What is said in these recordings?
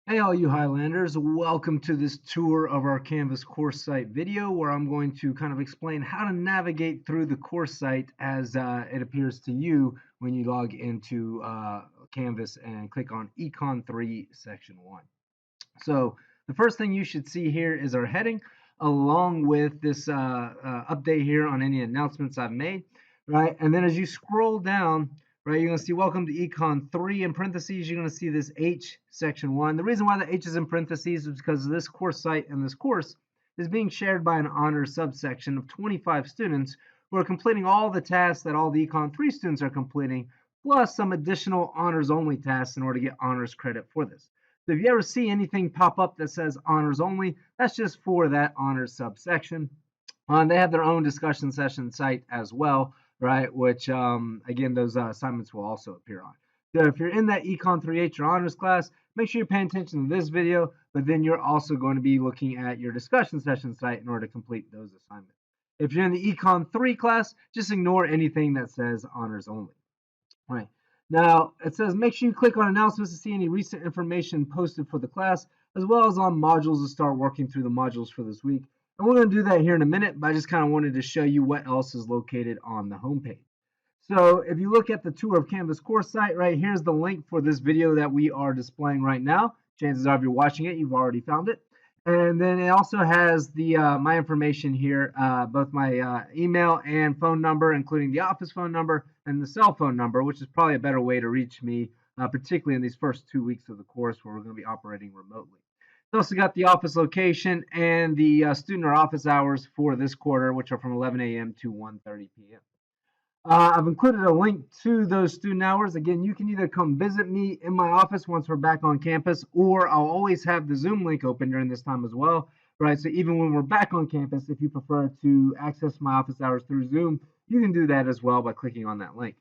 Hey all you Highlanders, welcome to this tour of our Canvas course site video where I'm going to kind of explain how to navigate through the course site as it appears to you when you log into Canvas and click on ECON003 section 1. So the first thing you should see here is our heading along with this update here on any announcements I've made, right? And then as you scroll down, right, you're going to see welcome to Econ 3 in parentheses. You're going to see this H section 1. The reason why the H is in parentheses is because this course site and this course is being shared by an honors subsection of 25 students who are completing all the tasks that all the Econ 3 students are completing, plus some additional honors only tasks in order to get honors credit for this. So if you ever see anything pop up that says honors only, that's just for that honors subsection. They have their own discussion session site as well, right? Which, again, those assignments will also appear on. So if you're in that Econ 3H or honors class, make sure you're paying attention to this video, but then you're also going to be looking at your discussion session site in order to complete those assignments. If you're in the Econ 3 class, just ignore anything that says honors only. All right. Now, it says make sure you click on announcements to see any recent information posted for the class, as well as on modules to start working through the modules for this week. And we're going to do that here in a minute, but I just kind of wanted to show you what else is located on the homepage. So if you look at the tour of Canvas course site, right, here's the link for this video that we are displaying right now. Chances are if you're watching it, you've already found it. And then it also has the my information here, both my email and phone number, including the office phone number and the cell phone number, which is probably a better way to reach me, particularly in these first 2 weeks of the course where we're going to be operating remotely. It's also got the office location and the student or office hours for this quarter, which are from 11 a.m. to 1:30 p.m. I've included a link to those student hours. Again, you can either come visit me in my office once we're back on campus, or I'll always have the Zoom link open during this time as well, right? So even when we're back on campus, if you prefer to access my office hours through Zoom, you can do that as well by clicking on that link.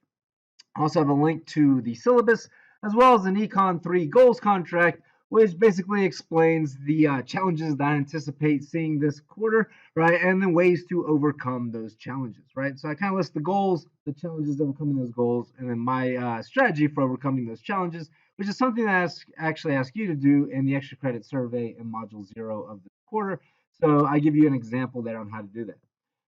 I also have a link to the syllabus, as well as an Econ 3 goals contract, which basically explains the challenges that I anticipate seeing this quarter, right, and then ways to overcome those challenges, right? So I kind of list the goals, the challenges overcoming those goals, and then my strategy for overcoming those challenges, which is something that I actually ask you to do in the extra credit survey in module 0 of the quarter. So I give you an example there on how to do that.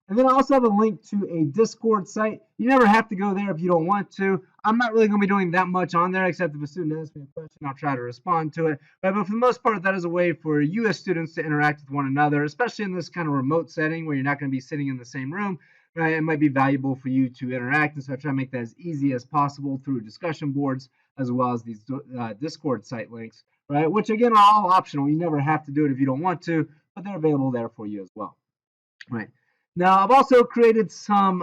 And then I also have a link to a Discord site. You never have to go there if you don't want to. I'm not really going to be doing that much on there, except if a student asks me a question, I'll try to respond to it. But for the most part, that is a way for you as students to interact with one another, especially in this kind of remote setting where you're not going to be sitting in the same room. Right? It might be valuable for you to interact, and so I try to make that as easy as possible through discussion boards as well as these Discord site links, right? Which again are all optional. You never have to do it if you don't want to, but they're available there for you as well, right? Now, I've also created some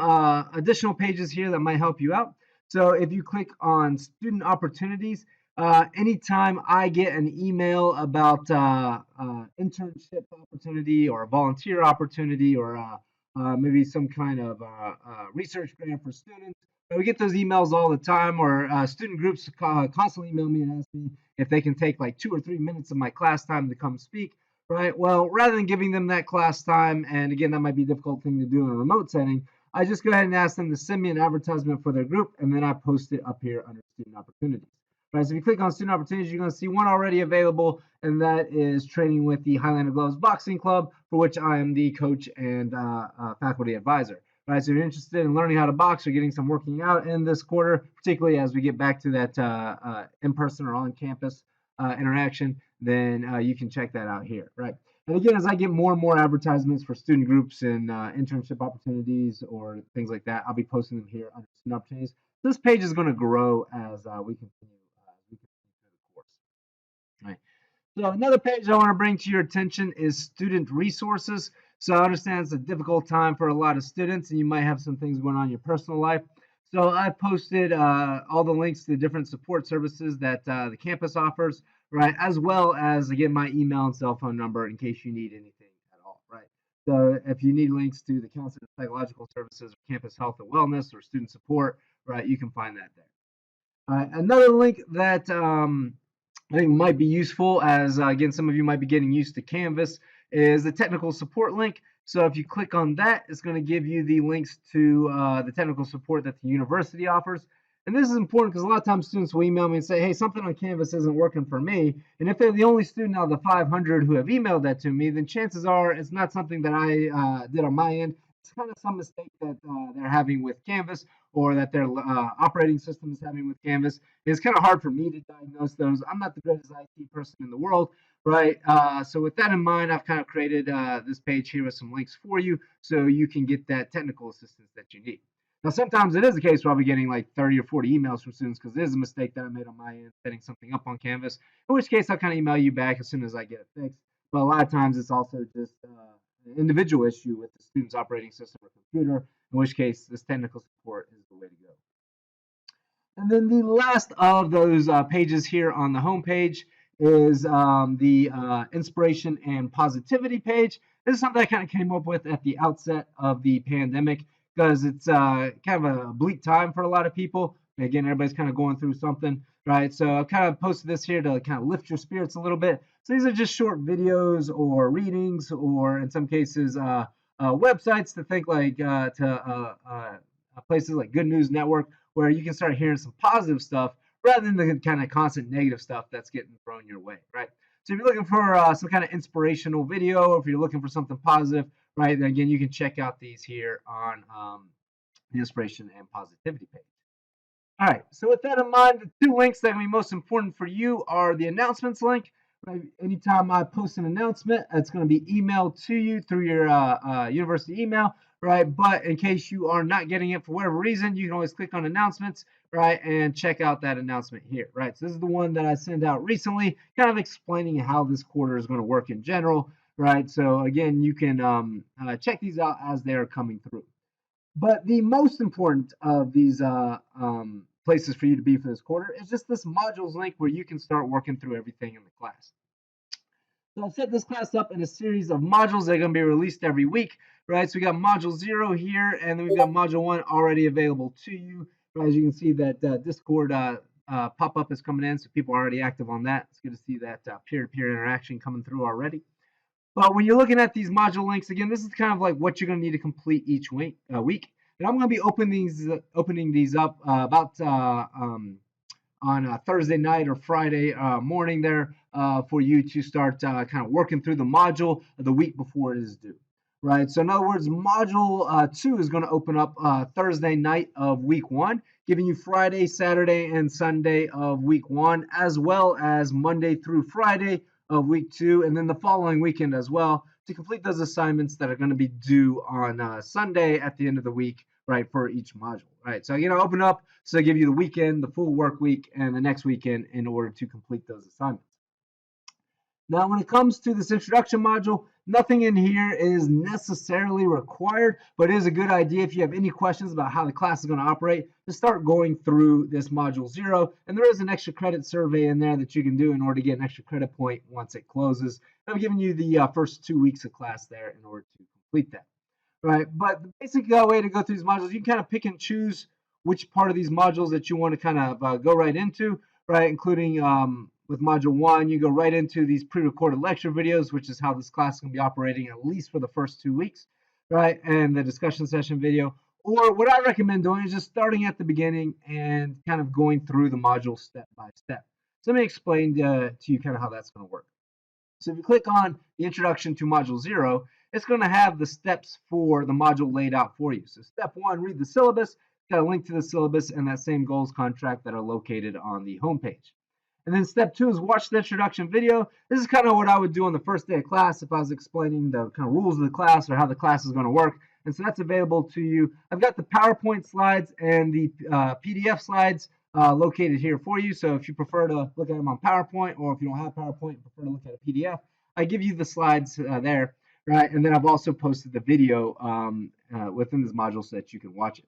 additional pages here that might help you out. So if you click on student opportunities, anytime I get an email about internship opportunity or a volunteer opportunity or maybe some kind of research grant for students, we get those emails all the time, or student groups constantly email me and ask me if they can take like 2 or 3 minutes of my class time to come speak. Right. Well, rather than giving them that class time, and again, that might be a difficult thing to do in a remote setting, I just go ahead and ask them to send me an advertisement for their group, and then I post it up here under student opportunities. Right. So if you click on student opportunities, you're going to see one already available, and that is training with the Highlander Gloves Boxing Club, for which I am the coach and faculty advisor. Right. So if you're interested in learning how to box or getting some working out in this quarter, particularly as we get back to that in-person or on-campus interaction, then you can check that out here, right? And again, as I get more and more advertisements for student groups and internship opportunities or things like that, I'll be posting them here under student opportunities. This page is going to grow as we continue through the course, right? So another page I want to bring to your attention is student resources. So I understand it's a difficult time for a lot of students, and you might have some things going on in your personal life. So I posted all the links to the different support services that the campus offers, right, as well as, again, my email and cell phone number in case you need anything at all, right? So if you need links to the counseling and psychological services, or campus health and wellness, or student support, right, you can find that there. All right, another link that I think might be useful, as again, some of you might be getting used to Canvas, is the technical support link. So if you click on that, it's going to give you the links to the technical support that the university offers. And this is important because a lot of times students will email me and say, hey, something on Canvas isn't working for me. And if they're the only student out of the 500 who have emailed that to me, then chances are it's not something that I did on my end. It's kind of some mistake that they're having with Canvas, or that their operating system is having with Canvas. It's kind of hard for me to diagnose those. I'm not the greatest IT person in the world, right? So with that in mind, I've kind of created this page here with some links for you so you can get that technical assistance that you need. Now, sometimes it is the case where I'll be getting like 30 or 40 emails from students because it is a mistake that I made on my end setting something up on Canvas, in which case I'll kind of email you back as soon as I get it fixed. But a lot of times it's also just an individual issue with the student's operating system or computer, in which case this technical support is the way to go. And then the last of those pages here on the home page is the inspiration and positivity page. This is something I kind of came up with at the outset of the pandemic because it's kind of a bleak time for a lot of people. Again, everybody's kind of going through something, right? So I kind of posted this here to kind of lift your spirits a little bit. So these are just short videos or readings, or in some cases, websites to think like places like Good News Network, where you can start hearing some positive stuff rather than the kind of constant negative stuff that's getting thrown your way, right? So if you're looking for some kind of inspirational video, or if you're looking for something positive, right, then again, you can check out these here on the inspiration and positivity page. All right, so with that in mind, the two links that are going to be most important for you are the announcements link. Right? Anytime I post an announcement, it's going to be emailed to you through your university email, right? But in case you are not getting it for whatever reason, you can always click on announcements, right, and check out that announcement here, right? So this is the one that I sent out recently, kind of explaining how this quarter is going to work in general, right? So again, you can check these out as they are coming through. But the most important of these places for you to be for this quarter is just this modules link where you can start working through everything in the class. So I've set this class up in a series of modules that are going to be released every week, right? So we got module 0 here, and then we've got module 1 already available to you. As you can see, that Discord pop-up is coming in, so people are already active on that. It's good to see that peer-to-peer interaction coming through already. But when you're looking at these module links, again, this is kind of like what you're going to need to complete each week. And I'm going to be opening these up about on Thursday night or Friday morning there for you to start kind of working through the module the week before it is due. Right. So in other words, module 2 is going to open up Thursday night of week 1, giving you Friday, Saturday, and Sunday of week 1, as well as Monday through Friday of week 2, and then the following weekend as well, to complete those assignments that are going to be due on Sunday at the end of the week, right, for each module, right? So I'm going to open up so I give you the weekend, the full work week, and the next weekend in order to complete those assignments. Now, when it comes to this introduction module, nothing in here is necessarily required, but it is a good idea if you have any questions about how the class is going to operate to start going through this module 0. And there is an extra credit survey in there that you can do in order to get an extra credit point once it closes. I'm giving you the first 2 weeks of class there in order to complete that. Right, but the basic way to go through these modules, you can kind of pick and choose which part of these modules that you want to kind of go right into, right, including with module 1, you go right into these pre-recorded lecture videos, which is how this class is going to be operating at least for the first 2 weeks, right, and the discussion session video. Or what I recommend doing is just starting at the beginning and kind of going through the module step by step. So let me explain to you kind of how that's going to work. So if you click on the introduction to module 0, it's going to have the steps for the module laid out for you. So step 1, read the syllabus. Got a link to the syllabus and that same goals contract that are located on the homepage. And then step 2 is watch the introduction video. This is kind of what I would do on the first day of class if I was explaining the kind of rules of the class or how the class is going to work. And so that's available to you. I've got the PowerPoint slides and the PDF slides located here for you. So if you prefer to look at them on PowerPoint, or if you don't have PowerPoint and prefer to look at a PDF, I give you the slides there, right? And then I've also posted the video within this module so that you can watch it.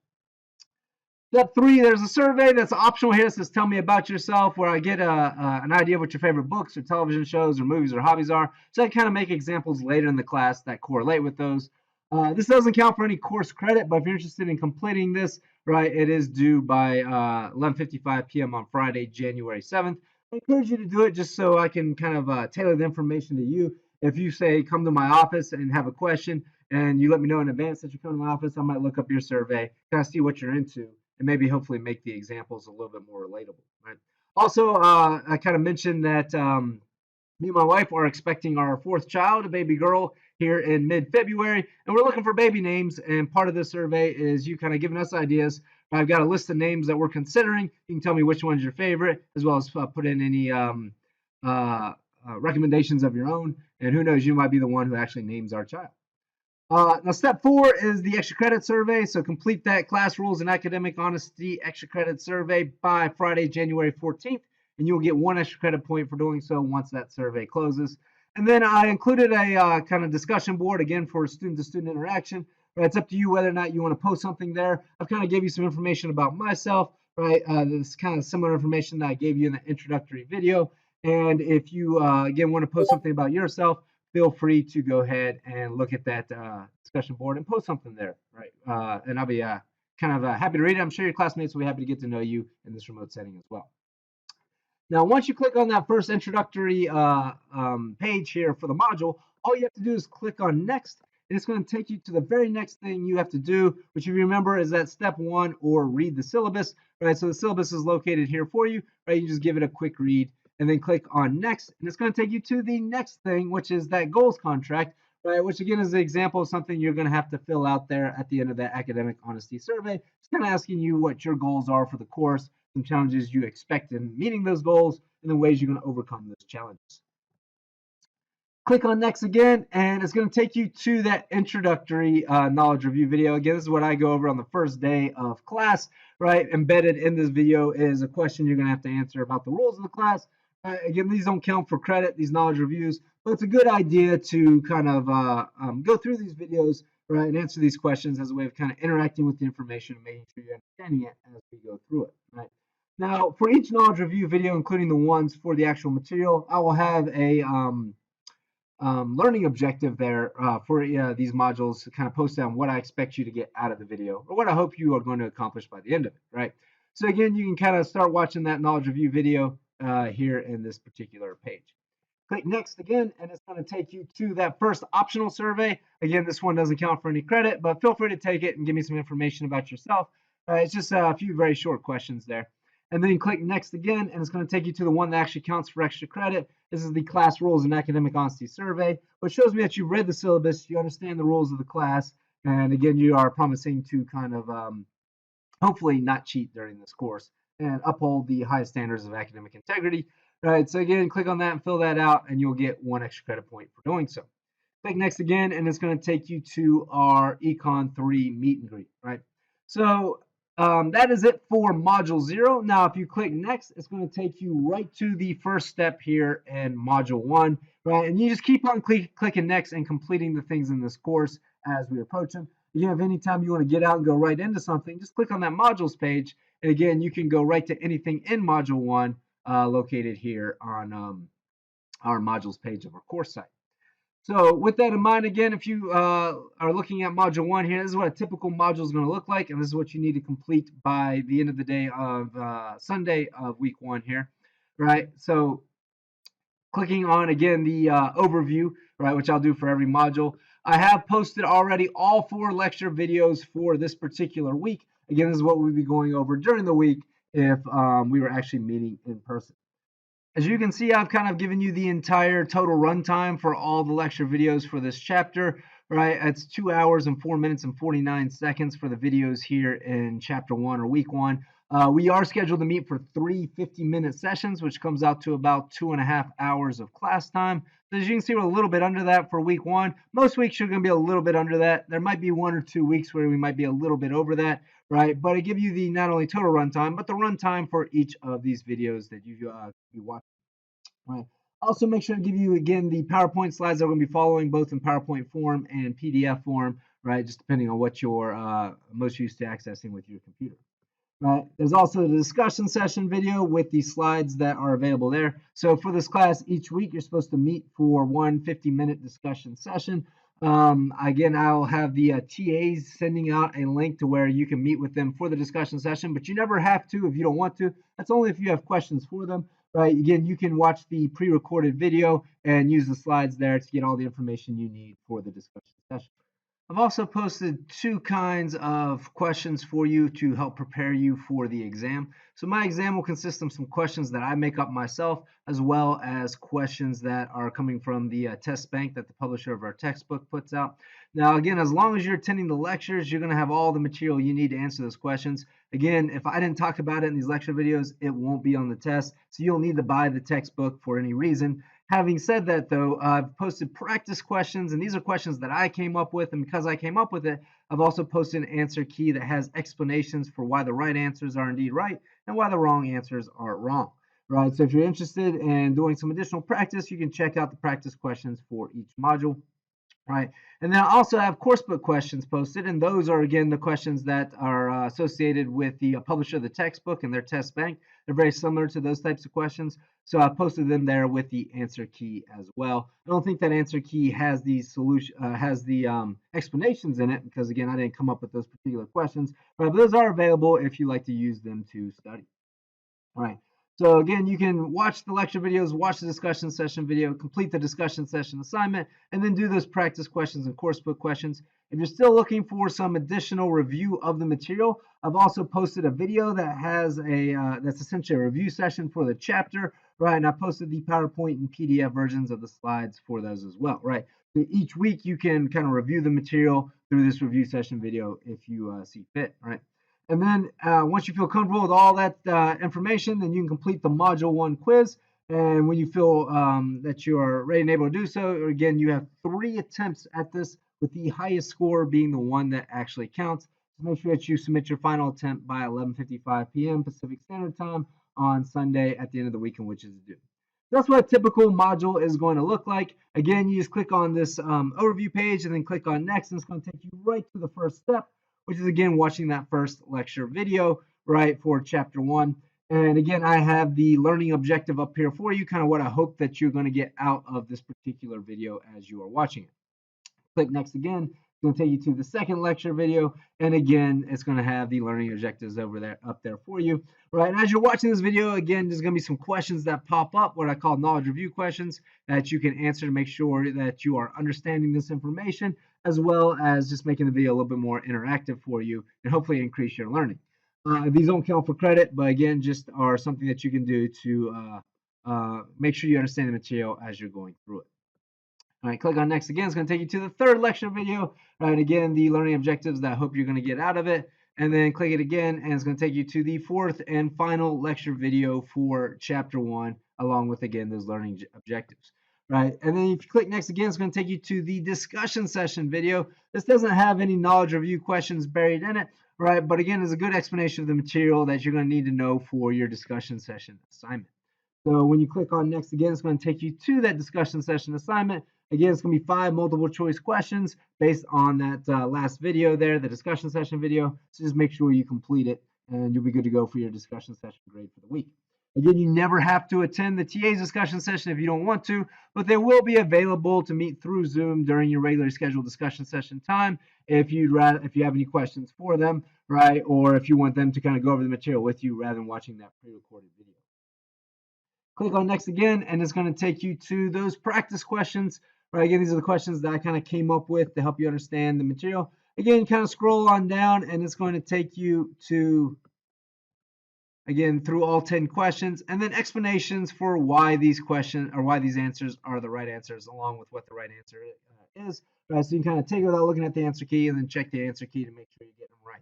Step 3, there's a survey that's optional here. It says, tell me about yourself, where I get an idea of what your favorite books or television shows or movies or hobbies are. So I kind of make examples later in the class that correlate with those. This doesn't count for any course credit, but if you're interested in completing this, right, it is due by 11:55 p.m. on Friday, January 7th. I encourage you to do it just so I can kind of tailor the information to you. If you say, come to my office and have a question, and you let me know in advance that you're coming to my office, I might look up your survey, kind of see what you're into, and maybe hopefully make the examples a little bit more relatable, right? Also, I kind of mentioned that me and my wife are expecting our fourth child, a baby girl, here in mid-February, and we're looking for baby names. And part of the survey is you kind of giving us ideas. I've got a list of names that we're considering. You can tell me which one's your favorite, as well as put in any recommendations of your own. And who knows, you might be the one who actually names our child. Now, step 4 is the extra credit survey. So complete that class rules and academic honesty extra credit survey by Friday, January 14th, and you'll get 1 extra credit point for doing so once that survey closes. And then I included a kind of discussion board, again, for student-to-student interaction. Right? It's up to you whether or not you want to post something there. I've kind of gave you some information about myself, right? This kind of similar information that I gave you in the introductory video. And if you, again, want to post something about yourself, feel free to go ahead and look at that discussion board and post something there, right? And I'll be kind of happy to read it. I'm sure your classmates will be happy to get to know you in this remote setting as well. Now, once you click on that first introductory page here for the module, all you have to do is click on Next, and it's going to take you to the very next thing you have to do, which if you remember is that step 1, or read the syllabus, right? So the syllabus is located here for you, right? You just give it a quick read, and then click on Next, and it's going to take you to the next thing, which is that goals contract, right? Which again is an example of something you're going to have to fill out there at the end of that academic honesty survey. It's kind of asking you what your goals are for the course, some challenges you expect in meeting those goals, and the ways you're going to overcome those challenges. Click on Next again, and it's going to take you to that introductory knowledge review video. Again, this is what I go over on the first day of class, right? Embedded in this video is a question you're going to have to answer about the rules of the class. Again, these don't count for credit, these knowledge reviews, but it's a good idea to kind of go through these videos, right, and answer these questions as a way of kind of interacting with the information and making sure you're understanding it as we go through it, right? Now, for each knowledge review video, including the ones for the actual material, I will have a learning objective there for these modules to kind of post down what I expect you to get out of the video, or what I hope you are going to accomplish by the end of it, right? So again, you can kind of start watching that knowledge review video here in this particular page. Click Next again, and it's going to take you to that first optional survey. Again, this one doesn't count for any credit, but feel free to take it and give me some information about yourself. It's just a few very short questions there. And then you click Next again, and it's going to take you to the one that actually counts for extra credit. This is the class rules and academic honesty survey, which shows me that you read the syllabus, you understand the rules of the class, and again, you are promising to kind of hopefully not cheat during this course and uphold the highest standards of academic integrity. Right, so again, click on that and fill that out, and you'll get 1 extra credit point for doing so. Click Next again, and it's going to take you to our ECON003 meet and greet, right? So that is it for Module 0. Now, if you click Next, it's going to take you right to the first step here in Module 1, right? And you just keep on clicking Next and completing the things in this course as we approach them. Again, if anytime you want to get out and go right into something, just click on that modules page, and again, you can go right to anything in Module 1 located here on our modules page of our course site. So with that in mind, again, if you are looking at Module 1 here, this is what a typical module is going to look like, and this is what you need to complete by the end of the day of Sunday of week 1 here, right? So clicking on, again, the overview, right, which I'll do for every module. I have posted already all 4 lecture videos for this particular week. Again, this is what we'll be going over during the week if we were actually meeting in person. As you can see, I've kind of given you the entire total runtime for all the lecture videos for this chapter, right? It's 2 hours and 4 minutes and 49 seconds for the videos here in chapter 1 or week 1. We are scheduled to meet for 3 50-minute sessions, which comes out to about 2.5 hours of class time. So as you can see, we're a little bit under that for week 1. Most weeks are going to be a little bit under that. There might be 1 or 2 weeks where we might be a little bit over that, right? But I give you the not only total runtime, but the runtime for each of these videos that you watch. Right. Also, make sure to give you, again, the PowerPoint slides that we're going to be following both in PowerPoint form and PDF form, right, just depending on what you're most used to accessing with your computer. Right. There's also the discussion session video with the slides that are available there. So for this class, each week you're supposed to meet for 1 50-minute discussion session. Again, I'll have the TAs sending out a link to where you can meet with them for the discussion session, but you never have to if you don't want to. That's only if you have questions for them. Right, again, you can watch the pre-recorded video and use the slides there to get all the information you need for the discussion session. I've also posted two kinds of questions for you to help prepare you for the exam. So my exam will consist of some questions that I make up myself, as well as questions that are coming from the test bank that the publisher of our textbook puts out. Now, again, as long as you're attending the lectures, you're going to have all the material you need to answer those questions. Again, if I didn't talk about it in these lecture videos, it won't be on the test, so you'll need to buy the textbook for any reason. Having said that, though, I've posted practice questions, and these are questions that I came up with, and because I came up with it, I've also posted an answer key that has explanations for why the right answers are indeed right and why the wrong answers are wrong. Right, so if you're interested in doing some additional practice, you can check out the practice questions for each module. Right. And then I also have coursebook questions posted, and those are, again, the questions that are associated with the publisher of the textbook and their test bank. They're very similar to those types of questions. So I posted them there with the answer key as well. I don't think that answer key has the solution, explanations in it, because, again, I didn't come up with those particular questions. But those are available if you like to use them to study. All right. So again, you can watch the lecture videos, watch the discussion session video, complete the discussion session assignment, and then do those practice questions and coursebook questions. If you're still looking for some additional review of the material, I've also posted a video that has that's essentially a review session for the chapter, right? And I posted the PowerPoint and PDF versions of the slides for those as well, right? So each week you can kind of review the material through this review session video if you see fit, right? And then once you feel comfortable with all that information, then you can complete the Module 1 quiz. And when you feel that you are ready and able to do so, again, you have 3 attempts at this, with the highest score being the one that actually counts. So make sure that you submit your final attempt by 11:55 p.m. Pacific Standard Time on Sunday at the end of the week in which it's due. That's what a typical module is going to look like. Again, you just click on this overview page and then click on next, and it's going to take you right to the first step, which is, again, watching that first lecture video, right, for chapter 1. And again, I have the learning objective up here for you, kind of what I hope that you're going to get out of this particular video as you are watching it. Click next again. It's going to take you to the second lecture video, and again, it's going to have the learning objectives up there for you. Right, and as you're watching this video, again, there's going to be some questions that pop up, what I call knowledge review questions, that you can answer to make sure that you are understanding this information, as well as just making the video a little bit more interactive for you and hopefully increase your learning. These don't count for credit, but again, just are something that you can do to make sure you understand the material as you're going through it. All right, click on next again. It's going to take you to the third lecture video. All right, again, the learning objectives that I hope you're going to get out of it. And then click it again, and it's going to take you to the fourth and final lecture video for chapter 1, along with, again, those learning objectives. Right, and then if you click next again, it's going to take you to the discussion session video. This doesn't have any knowledge review questions buried in it, right? But again, it's a good explanation of the material that you're going to need to know for your discussion session assignment. So when you click on next again, it's going to take you to that discussion session assignment. Again, it's going to be 5 multiple choice questions based on that last video there, the discussion session video. So just make sure you complete it, and you'll be good to go for your discussion session grade for the week. Again, you never have to attend the TA's discussion session if you don't want to, but they will be available to meet through Zoom during your regularly scheduled discussion session time if you have any questions for them, right? Or if you want them to kind of go over the material with you rather than watching that pre-recorded video. Click on next again, and it's going to take you to those practice questions. Right, again, these are the questions that I kind of came up with to help you understand the material. Again, kind of scroll on down, and it's going to take you to, again, through all 10 questions, and then explanations for why these questions or why these answers are the right answers, along with what the right answer is. Right, so you can kind of take it without looking at the answer key, and then check the answer key to make sure you get them right.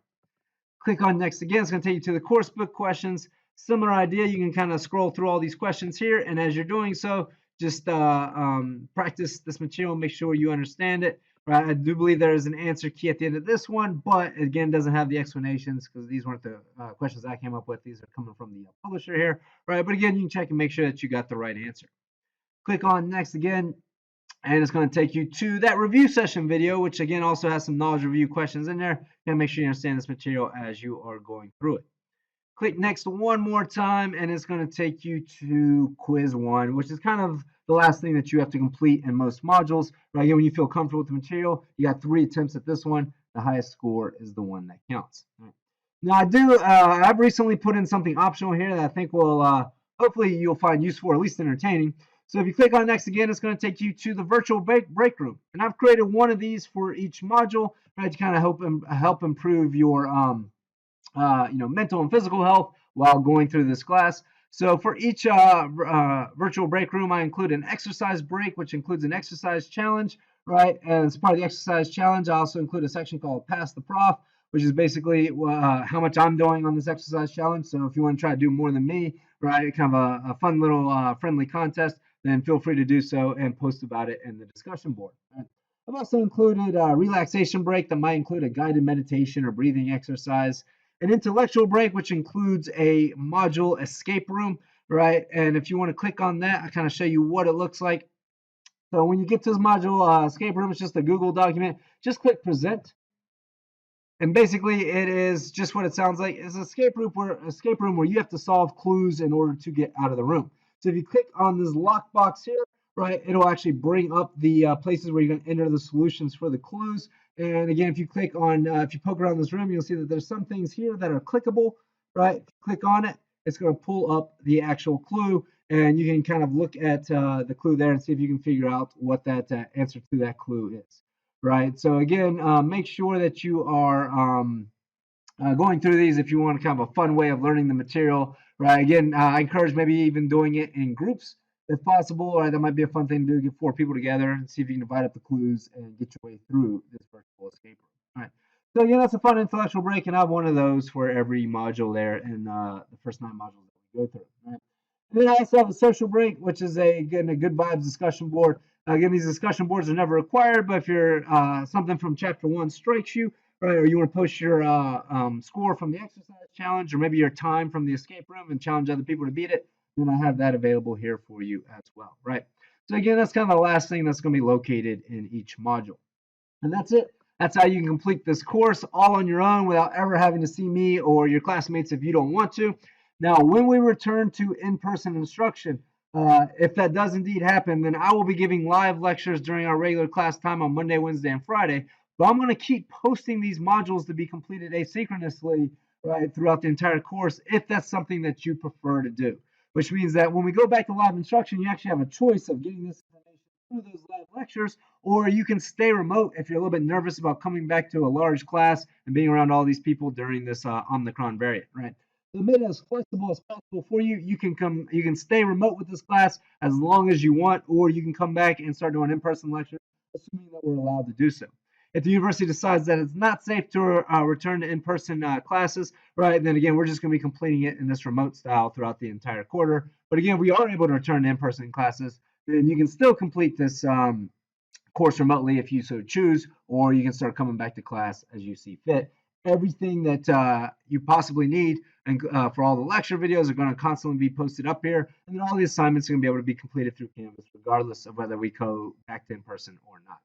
Click on next again. It's going to take you to the course book questions. Similar idea. You can kind of scroll through all these questions here, and as you're doing so, just practice this material, make sure you understand it. Right? I do believe there is an answer key at the end of this one, but again, doesn't have the explanations because these weren't the questions I came up with. These are coming from the publisher here, right? But again, you can check and make sure that you got the right answer. Click on next again, and it's going to take you to that review session video, which again also has some knowledge review questions in there. You gotta make sure you understand this material as you are going through it. Click next one more time, and it's going to take you to quiz 1, which is kind of the last thing that you have to complete in most modules. Right? Again, when you feel comfortable with the material, you got 3 attempts at this one. The highest score is the one that counts. Right. Now, I've recently put in something optional here that I think will hopefully you'll find useful or at least entertaining. So if you click on next again, it's going to take you to the virtual break room. And I've created one of these for each module, right, to kind of help improve your mental and physical health while going through this class. So for each virtual break room, I include an exercise break, which includes an exercise challenge, right? And as part of the exercise challenge, I also include a section called Pass the Prof, which is basically how much I'm doing on this exercise challenge. So if you want to try to do more than me, right, kind of a fun little friendly contest, then feel free to do so and post about it in the discussion board. Right? I've also included a relaxation break that might include a guided meditation or breathing exercise, an intellectual break, which includes a module escape room, right? And if you want to click on that, I kind of show you what it looks like. So when you get to this module escape room, it's just a Google document. Just click present. And basically, it is just what it sounds like. It's an escape room where you have to solve clues in order to get out of the room. So if you click on this lockbox here, right, it'll actually bring up the places where you're going to enter the solutions for the clues. And again, if you click on, if you poke around this room, you'll see that there's some things here that are clickable, right? Click on it, it's going to pull up the actual clue, and you can kind of look at the clue there and see if you can figure out what that answer to that clue is. Right. So again, make sure that you are going through these if you want kind of a fun way of learning the material. Right. Again, I encourage maybe even doing it in groups if possible. Right. That might be a fun thing to do. Get 4 people together and see if you can divide up the clues and get your way through this virtual escape room. All right. So again, that's a fun intellectual break, and I have one of those for every module there in the first 9 modules that we go through. Right. And then I also have a social break, which is a good vibes discussion board. Again, these discussion boards are never required, but if you're something from chapter 1 strikes you, right, or you want to post your score from the exercise challenge, or maybe your time from the escape room and challenge other people to beat it, then I have that available here for you as well, right? So again, that's kind of the last thing that's going to be located in each module. And that's it. That's how you can complete this course all on your own without ever having to see me or your classmates if you don't want to. Now, when we return to in-person instruction, if that does indeed happen, then I will be giving live lectures during our regular class time on Monday, Wednesday, and Friday. But I'm going to keep posting these modules to be completed asynchronously, right, throughout the entire course, if that's something that you prefer to do. Which means that when we go back to live instruction, you actually have a choice of getting this information through those live lectures, or you can stay remote if you're a little bit nervous about coming back to a large class and being around all these people during this Omicron variant, right? So made it as flexible as possible for you. You can stay remote with this class as long as you want, or you can come back and start doing in-person lectures, assuming that we're allowed to do so. If the university decides that it's not safe to return to in-person classes, right, then again, we're just going to be completing it in this remote style throughout the entire quarter. But again, if we are able to return to in-person classes, then you can still complete this course remotely if you so choose, or you can start coming back to class as you see fit. Everything that you possibly need and for all the lecture videos are going to constantly be posted up here, and then all the assignments are going to be able to be completed through Canvas regardless of whether we go back to in-person or not.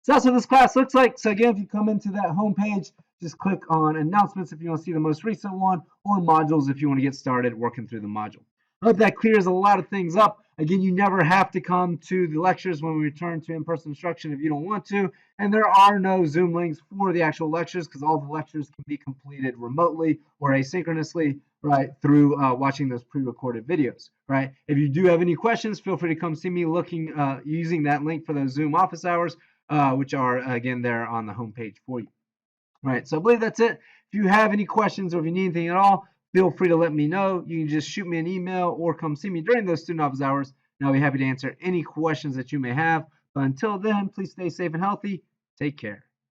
So that's what this class looks like. So again, if you come into that home page, just click on announcements if you want to see the most recent one, or modules if you want to get started working through the module. I hope that clears a lot of things up. Again, you never have to come to the lectures when we return to in-person instruction if you don't want to. And there are no Zoom links for the actual lectures because all the lectures can be completed remotely or asynchronously, right, through watching those pre-recorded videos, right? If you do have any questions, feel free to come see me using that link for those Zoom office hours, which are, again, there on the homepage for you. Right, so I believe that's it. If you have any questions or if you need anything at all, feel free to let me know. You can just shoot me an email or come see me during those student office hours, and I'll be happy to answer any questions that you may have. But until then, please stay safe and healthy. Take care.